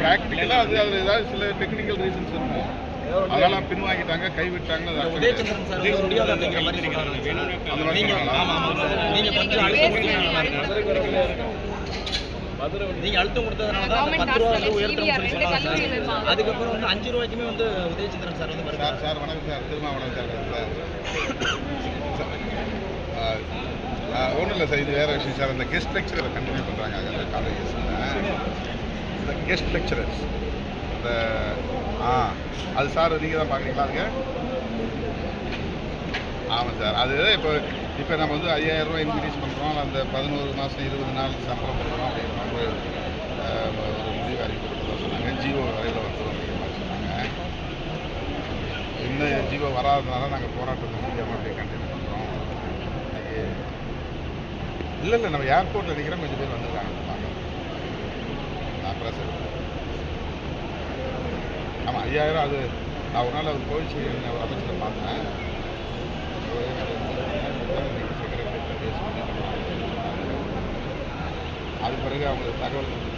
ப்ராக்டிக்கலாக அதில் ஏதாவது சில டெக்னிக்கல் ரீசன்ஸ் இருக்கும், அதெல்லாம் பின்வாங்கிட்டாங்க, கைவிட்டாங்க. உதயச்சந்திரன் சார் வந்து முடியாது அப்படிங்கிற மாதிரி நீங்க அழுத்தம் கொடுத்ததுனால தான் 10 ரூபா வந்து உயர்த்தணும்னு சொல்லி சொன்னாங்க சார். அதுக்கப்புறம் வந்து 5 ரூபாய்க்குமே வந்து உதயச்சந்திரன் சார் வந்து சார் வணக்கம் சார், திருமாவளவன் சார். ஒன்றும் இல்லை சார், இது வேறு விஷயம் சார். அந்த கெஸ்ட் லெக்சரரை கண்டினியூ பண்ணுறாங்க அந்த காலேஜஸில், இந்த கெஸ்ட் லெக்சரர்ஸ் அந்த அது சார் நீங்கள் தான் பார்க்குறீங்களா? அதுக்கு ஆமாம் சார். அது இப்போ நம்ம வந்து 5000 ரூபா இன்க்ரீஸ் பண்ணுறோம், அந்த 11 மாதம் 20 நாள் சம்பளம் கொடுக்குறோம் அப்படின்ற ஒரு முடிவு அறிவிக்கப்பட்டதாக சொன்னாங்க. ஜிஓ வரையில் வந்துடும் அப்படிங்கிற மாதிரி சொன்னாங்க. இன்னும் ஜிஓ வராதனால நாங்கள் போராட்டத்தை முடியாமல் அப்படியே கண்டினியூ பண்ணுறோம். இல்லை நம்ம ஏர்போர்ட்டில் நிற்கிறோம், கொஞ்சம் பேர் வந்திருக்காங்க பார்க்க. நான் ப்ரெஸ் ஆமாம் 5000. அது நான் ஒரு நாள் அவர் கோவிச்சு ஒரு அமைச்சரை பார்த்தேன். அது பிறகு அவங்களுக்கு தகவல்